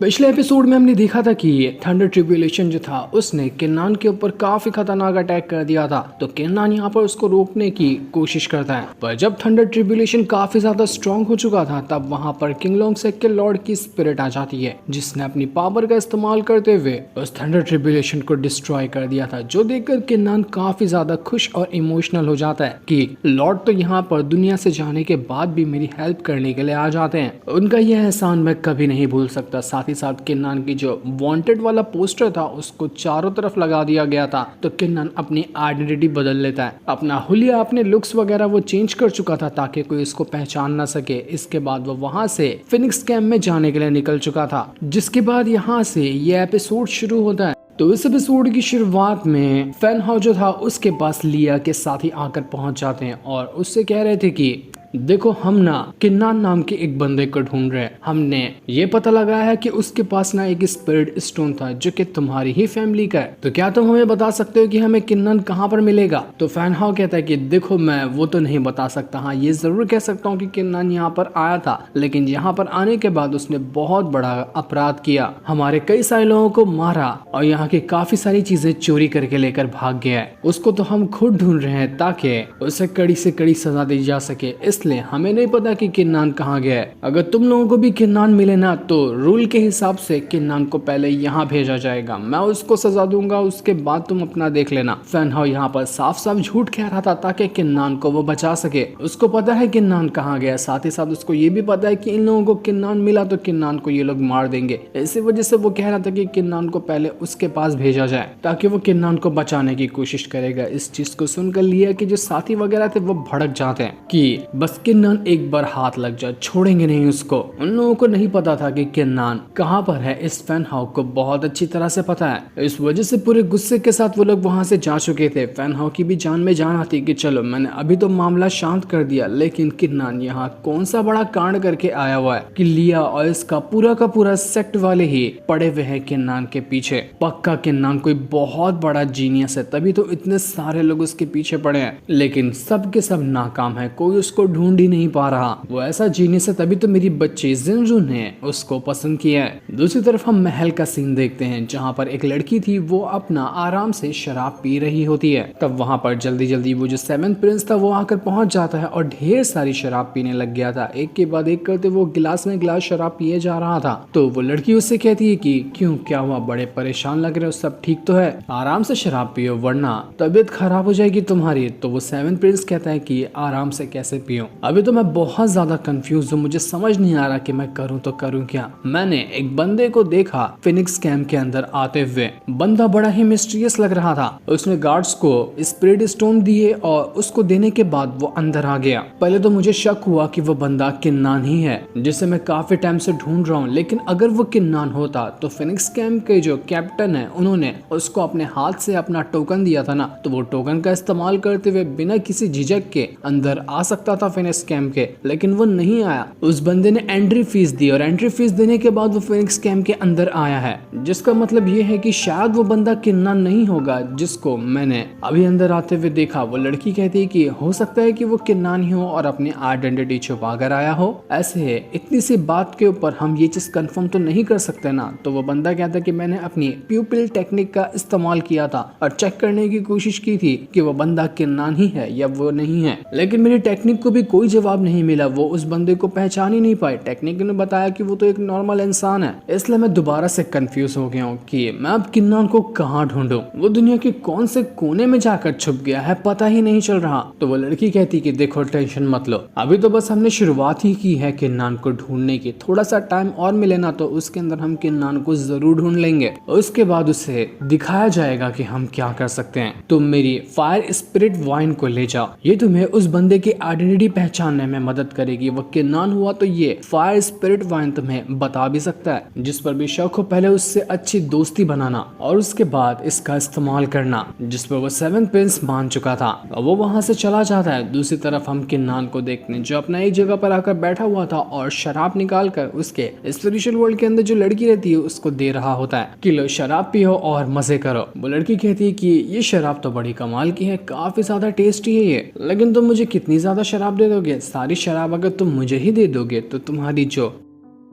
पिछले एपिसोड में हमने देखा था कि थंडर ट्रिब्यूलेशन जो था उसने किन्नान के ऊपर काफी खतरनाक अटैक कर दिया था। तो किन्नान यहाँ पर उसको रोकने की कोशिश करता है, पर जब थंडर ट्रिब्यूलेशन काफी ज्यादा स्ट्रांग हो चुका था तब वहां पर किंग लोंगसेक के लॉर्ड की स्पिरिट आ जाती है, जिसने अपनी पावर का इस्तेमाल करते हुए उस थंडर ट्रिब्यूलेशन को डिस्ट्रॉय कर दिया था। जो देखकर किन्नान काफी ज्यादा खुश और इमोशनल हो जाता है कि लॉर्ड तो यहाँ पर दुनिया से जाने के बाद भी मेरी हेल्प करने के लिए आ जाते हैं। उनका यह एहसान मैं कभी नहीं भूल सकता। साथ ही साथ किन्नान की जो वांटेड वाला पोस्टर था उसको चारों तरफ लगा दिया गया था। तो किन्नान अपनी आइडेंटिटी बदल लेता है, अपना हुलिया, अपने लुक्स वगैरह वो चेंज कर चुका था ताकि कोई इसको पहचान ना सके। इसके बाद वो वहां से फिनिक्स कैंप में जाने के लिए निकल चुका था, जिसके बाद यहाँ से ये एपिसोड शुरू होता है। तो इस एपिसोड की शुरुआत में फैन हाउ जो था उसके पास लिया के साथी आकर पहुंच जाते हैं और उससे कह रहे थे कि देखो, हम ना किन्नान नाम के एक बंदे को ढूंढ रहे हैं। हमने ये पता लगाया है कि उसके पास ना एक स्पिरिट स्टोन था जो कि तुम्हारी ही फैमिली का है। तो क्या तुम हमें बता सकते हो कि हमें किन्नान कहाँ पर मिलेगा? तो फैन हाउ कहता है कि देखो, मैं वो तो नहीं बता सकता। हाँ, ये जरूर कह सकता हूँ कि किन्नान यहाँ पर आया था, लेकिन यहाँ पर आने के बाद उसने बहुत बड़ा अपराध किया, हमारे कई सारे लोगों को मारा और यहाँ की काफी सारी चीजें चोरी करके लेकर भाग गया है। उसको तो हम खुद ढूंढ रहे हैं ताकि उसे कड़ी से कड़ी सजा दी जा सके। इसलिए हमें नहीं पता कि किन्नान कहाँ गया है। अगर तुम लोगों को भी किन्नान मिले ना तो रूल के हिसाब से किन्नान को पहले यहाँ भेजा जाएगा, मैं उसको सजा दूंगा, उसके बाद तुम अपना देख लेना। फैन हाउ यहाँ पर साफ साफ झूठ कह रहा था ताकि किन्नान को वो बचा सके। उसको पता है किन्नान कहाँ गया, साथ ही साथ उसको ये भी पता है कि इन लोगों को किन्नान मिला तो किन्नान को ये लोग मार देंगे। इसी वजह से वो कह रहा था कि किन्नान को पहले उसके पास भेजा जाए ताकि वो किन्नान को बचाने की कोशिश करेगा। इस चीज को सुनकर लिया कि जो साथी वगैरह थे वो भड़क जाते हैं कि बस किन्नान एक बार हाथ लग जाए, छोड़ेंगे नहीं उसको। उन लोगों को नहीं पता था कि किन्नान कहाँ पर है। इस फैन हाउ को बहुत अच्छी तरह से पता है। इस वजह से पूरे गुस्से के साथ वो लोग वहां से जा चुके थे। फैन हाउ की भी जान में जान आती कि चलो, मैंने अभी तो मामला शांत कर दिया, लेकिन किन्नान यहाँ कौन सा बड़ा कांड करके आया हुआ है कि लिया और इसका का पूरा सेक्ट वाले ही पड़े हुए हैं किन्नान के पीछे। पक्का किन्नान कोई बहुत बड़ा जीनियस है, तभी तो इतने सारे लोग उसके पीछे पड़े हैं, लेकिन सब के सब नाकाम है, कोई उसको ढूंढ ही नहीं पा रहा। वो ऐसा जीनियस है, तभी तो मेरी बच्ची जिनजू ने उसको पसंद किया है। दूसरी तरफ हम महल का सीन देखते हैं जहाँ पर एक लड़की थी, वो अपना आराम से शराब पी रही होती है। तब वहाँ पर जल्दी जल्दी वो जो सेवेंथ प्रिंस था वो आकर पहुंच जाता है और ढेर सारी शराब पीने लग गया था। एक के बाद एक करते वो गिलास में गिलास शराब पिए जा रहा था। तो वो लड़की उससे कहती है कि क्यों, क्या हुआ, बड़े परेशान लग रहे हो, सब ठीक तो है? आराम से शराब पियो वरना तबीयत खराब हो जाएगी तुम्हारी। तो वो सेवेंथ प्रिंस कहता है कि आराम से कैसे पियो, अभी तो मैं बहुत ज्यादा कंफ्यूज हूँ, मुझे समझ नहीं आ रहा कि मैं करूँ तो करूँ क्या। मैंने एक बंदे को देखा फिनिक्स कैंप के अंदर आते हुए, बंदा बड़ा ही मिस्टीरियस लग रहा था। उसने गार्ड्स को स्पिरिट स्टोन दिए और उसको देने के बाद वो अंदर आ गया। पहले तो मुझे शक हुआ कि वो बंदा किन्नान ही है जिसे मैं काफी टाइम से ढूंढ रहा हूँ, लेकिन अगर वो किन्नान होता तो फिनिक्स कैंप के जो कैप्टन है उन्होंने उसको अपने हाथ से अपना टोकन दिया था ना, तो वो टोकन का इस्तेमाल करते हुए बिना किसी झिझक के अंदर आ सकता था फिनिक्स कैंप के, लेकिन वो नहीं आया। उस बंदे ने एंट्री फीस दी और एंट्री फीस देने के बाद वो फिनिक्स कैंप के अंदर आया है, जिसका मतलब ये है कि शायद वो बंदा किन्नान नहीं होगा जिसको मैंने अभी अंदर आते हुए देखा। वो लड़की कहती है कि हो सकता है कि वो किन्नान ही हो और अपनी आइडेंटिटी छुपा कर आया हो। ऐसे है, इतनी सी बात के ऊपर हम ये चीज कंफर्म तो नहीं कर सकते ना। तो वो बंदा कहता है कि मैंने अपनी प्यूपिल टेक्निक का इस्तेमाल किया था और चेक करने की कोशिश की थी कि वो बंदा किन्नान ही है या वो नहीं है, लेकिन मेरी टेक्निक को भी कोई जवाब नहीं मिला। वो उस बंदे को पहचान ही नहीं पाए। टेक्निक ने बताया कि वो तो एक नॉर्मल इंसान है। इसलिए मैं दोबारा से कंफ्यूज हो गया हूँ कि मैं अब किन्नान को कहाँ ढूंढूं। वो दुनिया के कौन से कोने में जाकर छुप गया है, पता ही नहीं चल रहा। तो वो लड़की कहती कि देखो, टेंशन मत लो, अभी तो बस हमने शुरुआत ही की है किन्नान को ढूंढने की। थोड़ा सा टाइम और मिले ना तो उसके अंदर हम किन्नान को जरूर ढूंढ लेंगे। उसके बाद उसे दिखाया जाएगा कि हम क्या कर सकते हैं। तुम मेरी फायर स्पिरिट वाइन को ले जाओ, ये तुम्हें उस बंदे की आइडेंटिटी पहचानने में मदद करेगी। वो किन्नान हुआ तो ये फायर स्पिरिट वाइन तुम्हें बता भी सकता है। जिस पर भी शक हो, पहले उससे अच्छी दोस्ती बनाना और उसके बाद इसका इस्तेमाल करना। जिस पर वो सेवेंथ प्रिंस मान चुका था। वो वहां से चला जाता है। दूसरी तरफ हम किन्नान को देखने, जो अपना एक जगह पर आकर बैठा हुआ था और शराब निकाल कर उसके स्पिरिचुअल वर्ल्ड के अंदर जो लड़की रहती है उसको दे रहा होता है कि लो शराब पियो और मजे करो। वो लड़की कहती है कि ये शराब तो बड़ी कमाल की है, काफी ज्यादा टेस्टी है ये, लेकिन तुम मुझे कितनी ज्यादा शराब दे दोगे? सारी शराब अगर तुम मुझे ही दे दोगे तो तुम्हारी जो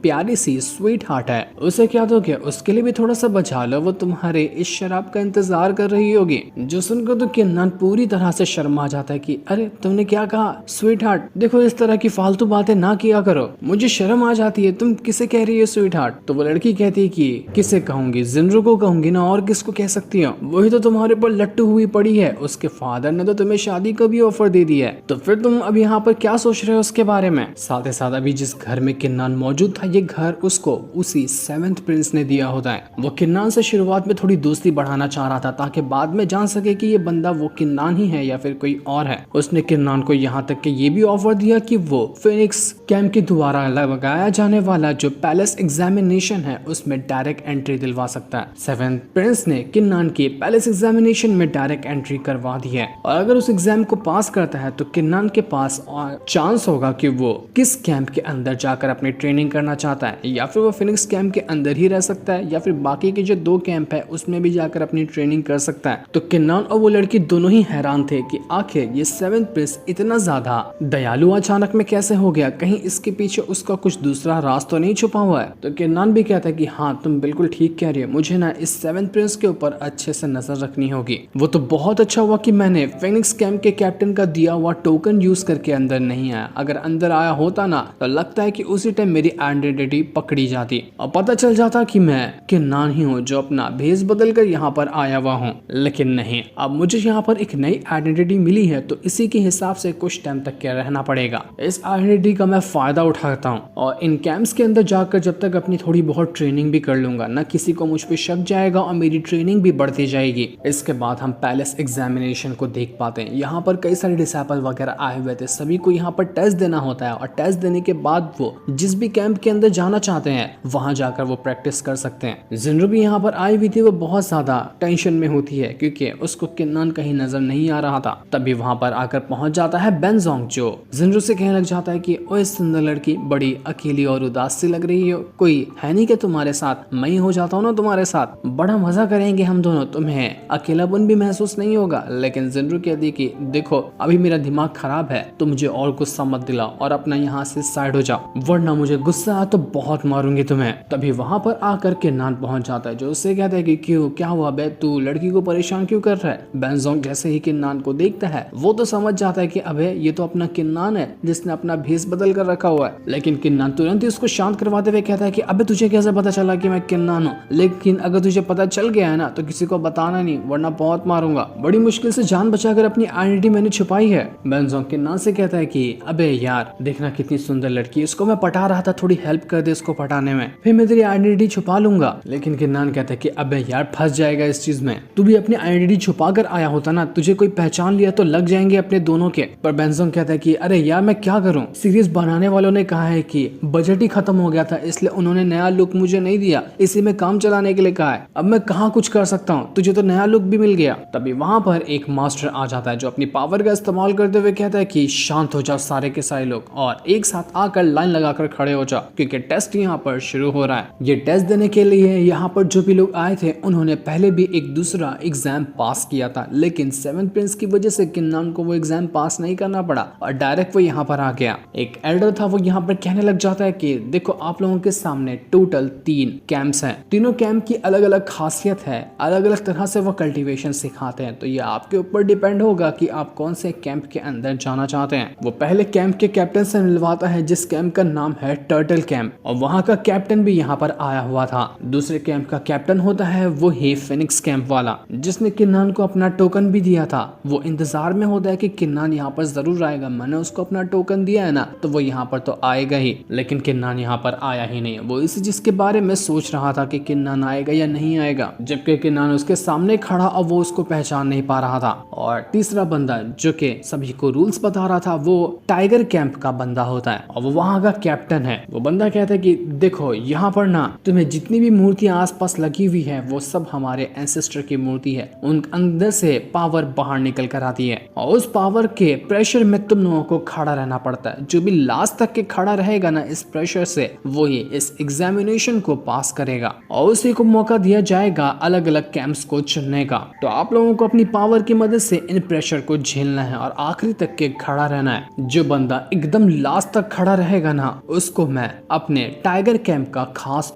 प्यारी सी स्वीट हार्ट है, उसे क्या दोगे? उसके लिए भी थोड़ा सा बचा लो, वो तुम्हारे इस शराब का इंतजार कर रही होगी। जो सुनकर तो किन्नान पूरी तरह से शर्मा जाता है कि अरे तुमने क्या कहा स्वीट हार्ट? देखो इस तरह की फालतू बातें ना किया करो, मुझे शर्म आ जाती है। तुम किसे कह रही हो स्वीट हार्ट? तो वो लड़की कहती है कि किसे कहूंगी, जिनरू को कहूंगी ना, और किसको कह सकती हूँ? वही तो तुम्हारे ऊपर लट्टू हुई पड़ी है, उसके फादर ने तो तुम्हें शादी का भी ऑफर दे दिया है, तो फिर तुम अब यहाँ पर क्या सोच रहे हो उसके बारे में? साथ ही साथ अभी जिस घर में किन्नान मौजूद था, ये घर उसको उसी सेवेंथ प्रिंस ने दिया होता है। वो किन्नान से शुरुआत में थोड़ी दोस्ती बढ़ाना चाह रहा था ताकि बाद में जान सके कि ये बंदा वो किन्नान ही है या फिर कोई और है। उसने किन्नान को यहाँ तक कि ये भी ऑफर दिया कि वो फिनिक्स कैंप के द्वारा लगाया जाने वाला जो पैलेस एग्जामिनेशन है उसमें डायरेक्ट एंट्री दिलवा सकता है। सेवेंथ प्रिंस ने किन्नान की पैलेस एग्जामिनेशन में डायरेक्ट एंट्री करवा दी है, और अगर उस एग्जाम को पास करता है तो किन्नान के पास चांस होगा कि वो किस कैंप के अंदर जाकर अपनी ट्रेनिंग करना चाहता है, या फिर वो फिनिक्स कैंप के अंदर ही रह सकता है या फिर बाकी के जो 2 कैंप है उसमें भी जाकर अपनी ट्रेनिंग कर सकता है। तो किन्नान और वो लड़की दोनों ही हैरान थे कि आखिर ये सेवेंथ प्रिंस इतना ज्यादा दयालु अचानक में कैसे हो गया, कहीं इसके पीछे उसका कुछ दूसरा राज तो नहीं छुपा हुआ है। तो किन्नान भी कहता है कि हाँ तुम बिल्कुल ठीक कह रही हो, मुझे ना इस सेवेंथ प्रिंस के ऊपर अच्छे से नजर रखनी होगी। वो तो बहुत अच्छा हुआ कि मैंने फिनिक्स कैंप के कैप्टन का दिया हुआ टोकन यूज करके अंदर नहीं आया, अगर अंदर आया होता ना तो लगता है कि उसी टाइम मेरी आइडेंटिटी पकड़ी जाती और पता चल जाता कि मैं किन्नान ही हूँ जो अपना भेस बदल कर यहाँ पर आया हुआ हूँ। लेकिन नहीं, अब मुझे यहाँ पर एक नई आइडेंटिटी मिली है तो इसी के हिसाब से कुछ टाइम तक क्या रहना पड़ेगा। इस आइडेंटिटी का मैं फायदा उठाता हूँ और इन कैंप्स के अंदर जाकर जब तक अपनी थोड़ी बहुत ट्रेनिंग भी कर लूंगा, न किसी को मुझ पर शक जाएगा और मेरी ट्रेनिंग भी बढ़ती जाएगी। इसके बाद हम पैलेस एग्जामिनेशन को देख पाते हैं। यहाँ पर कई सारे डिसाइपल वगैरह आए हुए थे, सभी को यहाँ पर टेस्ट देना होता है और टेस्ट देने के बाद वो जिस भी कैंप के अंदर जाना चाहते हैं वहां जाकर वो प्रैक्टिस कर सकते हैं। जिनरू भी यहाँ पर आई हुई थी, वो बहुत ज्यादा टेंशन में होती है क्योंकि उसको किन्नान कहीं नजर नहीं आ रहा था। तभी वहां पर आकर पहुंच जाता है बेनजोंग, जो जिनरू से कहने लग जाता है कि ओए सुंदर लड़की, बड़ी अकेली और उदास सी लग रही हो, कोई है नहीं कि तुम्हारे साथ? मैं ही हो जाता हूँ ना तुम्हारे साथ, बड़ा मजा करेंगे हम दोनों, तुम्हें अकेलापन भी महसूस नहीं होगा। लेकिन जिनरू कहती कि देखो अभी मेरा दिमाग खराब है, तो मुझे और गुस्सा मत दिलाओ और अपना यहाँ से साइड हो जाओ, वरना मुझे गुस्सा आ तो बहुत मारूंगी तुम्हें। तभी वहां पर आकर किन्नान पहुंच जाता है, जो उससे कहता है कि क्यों, क्या हुआ बे, तू लड़की को परेशान क्यों कर रहा है? बेनजोंग जैसे ही किन्नान को देखता है वो तो समझ जाता है कि अबे ये तो अपना किन्नान है जिसने अपना भेस बदल कर रखा हुआ है। लेकिन किन्नान तुरंत ही उसको शांत करवाते हुए कहता है कि अबे तुझे कैसे पता चला कि मैं किन्नान हूँ? लेकिन अगर तुझे पता चल गया है ना तो किसी को बताना नहीं, वरना बहुत मारूंगा। बड़ी मुश्किल से जान बचाकर अपनी आइडेंटिटी मैंने छुपाई है। बेनजोंग किन्नान से कहता है कि अबे यार देखना कितनी सुंदर लड़की, इसको मैं पटा रहा था, थोड़ी हेल्प कर दे इसको पटाने में, फिर मैं तेरी आइडेंटिटी छुपा लूंगा। लेकिन किन्नान कहता है कि अबे यार फंस जाएगा इस चीज में, तू भी अपनी आइडेंटिटी छुपा कर आया होता ना, तुझे कोई पहचान लिया तो लग जाएंगे अपने दोनों के। पर बेनजोंग कहता है कि अरे यार मैं क्या करूं, सीरीज बनाने वालों ने कहा है कि बजट ही खत्म हो गया था इसलिए उन्होंने नया लुक मुझे नहीं दिया, इसी में काम चलाने के लिए कहा है, अब मैं कहाँ कुछ कर सकता हूँ, तुझे तो नया लुक भी मिल गया। तभी वहां पर एक मास्टर आ जाता है जो अपनी पावर का इस्तेमाल करते हुए कहता है कि शांत हो जाओ सारे के सारे लोग और एक साथ आकर लाइन लगाकर खड़े हो जाओ क्योंकि टेस्ट यहाँ पर शुरू हो रहा है। ये टेस्ट देने के लिए यहाँ पर जो भी लोग आए थे उन्होंने पहले भी एक दूसरा एग्जाम पास किया था, लेकिन सेवेंथ प्रिंस की वजह से किन्नान को वो एग्जाम पास नहीं करना पड़ा और डायरेक्ट वो यहाँ पर आ गया। एक एल्डर था, वो यहाँ पर कहने लग जाता है कि देखो आप लोगों के सामने टोटल 3 कैंप्स हैं, तीनों कैंप की अलग अलग खासियत है, अलग अलग तरह से वो कल्टीवेशन सिखाते हैं, तो ये आपके ऊपर डिपेंड होगा कि आप कौन से कैंप के अंदर जाना चाहते हैं। वो पहले कैंप के कैप्टन से मिलवाता है जिस कैंप का नाम है टर्टल कैंप, और वहाँ का कैप्टन भी यहाँ पर आया हुआ था। दूसरे कैंप का कैप्टन होता है वो ही फिनिक्स कैंप वाला जिसने किन्नान को अपना टोकन भी दिया था। वो इंतजार में होता है कि किन्नान यहाँ पर जरूर आएगा, मैंने उसको अपना टोकन दिया है ना तो वो यहाँ पर तो आएगा ही। लेकिन किन्नान यहाँ पर आया ही नहीं। वो इसी चीज के बारे में सोच रहा था कि किन्नान आएगा या नहीं आएगा, जबकि किन्नान उसके सामने खड़ा और वो उसको पहचान नहीं पा रहा था। और तीसरा बंदा जो कि सभी को रूल्स बता रहा था वो टाइगर कैंप का बंदा होता है और वो वहाँ का कैप्टन है। वो बंदा कहता है कि देखो यहाँ पर ना तुम्हें जितनी भी मूर्तियां आसपास लगी हुई है वो सब हमारे एंसेस्टर की मूर्ति है, उन अंदर से पावर बाहर निकल कर आती है और उस पावर के प्रेशर में तुम लोगों को खड़ा रहना पड़ता है। जो भी लास्ट तक के खड़ा रहेगा ना इस प्रेशर से वो ही इस एग्जामिनेशन को पास करेगा और उसी को मौका दिया जाएगा अलग अलग कैंप्स को चुनने का। तो आप लोगों को अपनी पावर की मदद से इन प्रेशर को झेलना है और आखिरी तक के खड़ा रहना है। जो बंदा एकदम लास्ट तक खड़ा रहेगा ना उसको मैं अपने टाइगर कैंप का खास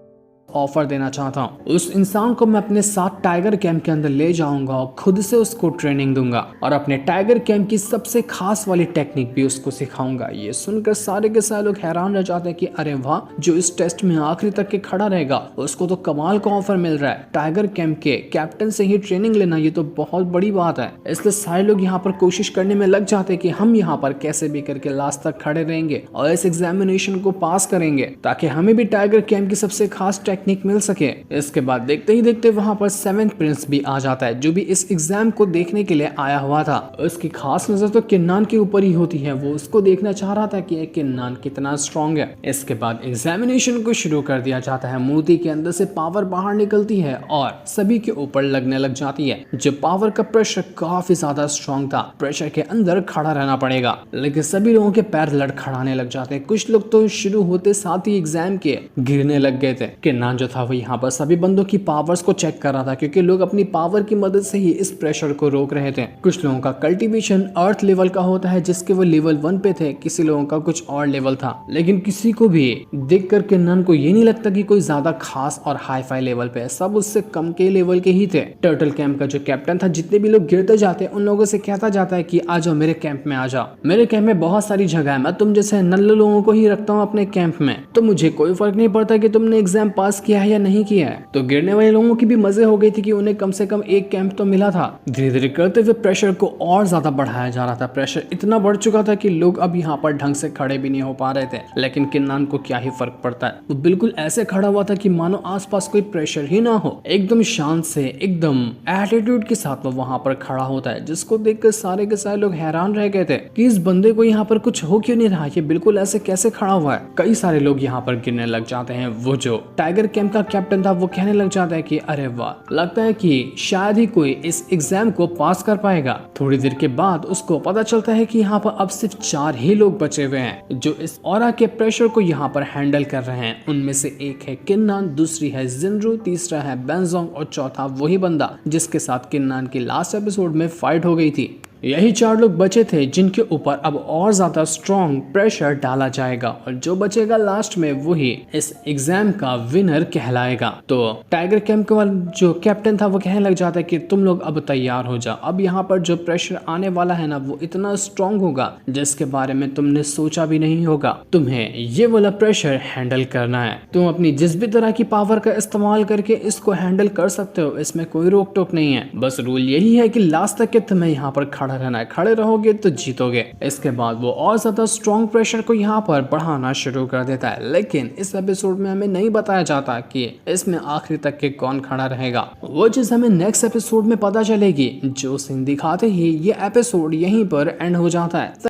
ऑफर देना चाहता हूँ। उस इंसान को मैं अपने साथ टाइगर कैंप के अंदर ले जाऊंगा और खुद से उसको ट्रेनिंग दूंगा और अपने टाइगर कैंप की सबसे खास वाली टेक्निक भी उसको सिखाऊंगा। ये सुनकर सारे के सारे लोग हैरान रह जाते हैं कि अरे वाह, जो इस टेस्ट में आखिरी तक के खड़ा रहेगा उसको तो कमाल का ऑफर मिल रहा है। टाइगर कैंप के कैप्टन से ही ट्रेनिंग लेना ये तो बहुत बड़ी बात है। इसलिए सारे लोग यहाँ पर कोशिश करने में लग जाते हैं कि हम यहाँ पर कैसे भी करके लास्ट तक खड़े रहेंगे और इस एग्जामिनेशन को पास करेंगे ताकि हमें भी टाइगर कैंप की सबसे खास टेक्निक मिल सके। इसके बाद देखते ही देखते वहां पर 7th प्रिंस भी आ जाता है, जो भी इस एग्जाम को देखने के लिए आया हुआ था। उसकी खास नजर तो किन्नान के ऊपर ही होती है। वो उसको देखना चाह रहा था कि किन्नान कितना स्ट्रांग है। इसके बाद एग्जामिनेशन को शुरू कर दिया जाता है। मूर्ति के अंदर से पावर बाहर निकलती है और सभी के ऊपर लगने लग जाती है। जो पावर का प्रेशर काफी ज्यादा स्ट्रांग था, प्रेशर के अंदर खड़ा रहना पड़ेगा, लेकिन सभी लोगों के पैर लड़खड़ाने लग जाते हैं। कुछ लोग तो शुरू होते साथ ही एग्जाम के गिरने लग गए थे। किन्नान जो था वो यहाँ पर सभी बंदों की पावर्स को चेक कर रहा था, क्योंकि लोग अपनी पावर की मदद से ही इस प्रेशर को रोक रहे थे। कुछ लोगों का कल्टीवेशन अर्थ लेवल का होता है, जिसके वो लेवल 1 पे थे, किसी लोगों का कुछ और लेवल था। लेकिन किसी को भी देख कर किन्नान को ये नहीं लगता कि कोई ज्यादा खास और हाई फाई लेवल पे है, सब उससे कम के लेवल के ही थे। टर्टल कैंप का जो कैप्टन था, जितने भी लोग गिरते जाते उन लोगों से कहता जाता है कि आ जाओ मेरे कैंप में, आ जाओ मेरे कैंप में, बहुत सारी जगह है, मैं तुम जैसे नल्ले लोगों को ही रखता हूँ अपने कैंप में, तो मुझे कोई फर्क नहीं पड़ता कि तुमने एग्जाम पास किया है या नहीं किया है। तो गिरने वाले लोगों की भी मजे हो गई थी कि उन्हें कम से कम एक कैंप तो मिला था। धीरे धीरे करते हुए प्रेशर को और ज्यादा बढ़ाया जा रहा था। प्रेशर इतना बढ़ चुका था कि लोग अब यहाँ पर ढंग से खड़े भी नहीं हो पा रहे थे। लेकिन किन्नान को क्या ही फर्क पड़ता है, वो बिल्कुल ऐसे खड़ा हुआ था कि मानो आसपास कोई प्रेशर ही ना हो। एकदम शांत से, एकदम एटीट्यूड के साथ वो वहां पर खड़ा होता है, जिसको देखकर सारे के सारे लोग हैरान रह गए थे कि इस बंदे को यहाँ पर कुछ हो क्यों नहीं रहा, ये बिल्कुल ऐसे कैसे खड़ा हुआ है। कई सारे लोग यहाँ पर गिरने लग जाते हैं। वो जो टाइगर कैंप का कैप्टन था वो कहने लग जाता है कि अरे वाह, लगता है कि शायद ही कोई इस एग्जाम को पास कर पाएगा। थोड़ी देर के बाद उसको पता चलता है कि यहाँ पर अब सिर्फ 4 ही लोग बचे हुए हैं जो इस ऑरा के प्रेशर को यहाँ पर हैंडल कर रहे हैं। उनमें से एक है किन्नान, दूसरी है जिनरू, तीसरा है बेंजोंग और चौथा वही बंदा जिसके साथ किन्नान की लास्ट एपिसोड में फाइट हो गई थी। यही 4 लोग बचे थे जिनके ऊपर अब और ज्यादा स्ट्रॉन्ग प्रेशर डाला जाएगा और जो बचेगा लास्ट में वही इस एग्जाम का विनर कहलाएगा। तो टाइगर कैंप का जो कैप्टन था वो कहने लग जाता है कि तुम लोग अब तैयार हो जाओ, अब यहाँ पर जो प्रेशर आने वाला है ना वो इतना स्ट्रॉन्ग होगा जिसके बारे में तुमने सोचा भी नहीं होगा। तुम्हें ये वाला प्रेशर हैंडल करना है। तुम अपनी जिस भी तरह की पावर का इस्तेमाल करके इसको हैंडल कर सकते हो, इसमें कोई रोक टोक नहीं है। बस रूल यही है कि लास्ट तक के तुम्हें यहाँ पर खड़ा रहना है, खड़े रहोगे तो जीतोगे। इसके बाद वो और ज्यादा स्ट्रॉन्ग प्रेशर को यहाँ पर बढ़ाना शुरू कर देता है। लेकिन इस एपिसोड में हमें नहीं बताया जाता कि इसमें आखिरी तक के कौन खड़ा रहेगा। वो चीज हमें नेक्स्ट एपिसोड में पता चलेगी। जो सीन दिखाते ही ये एपिसोड यहीं पर एंड हो जाता है।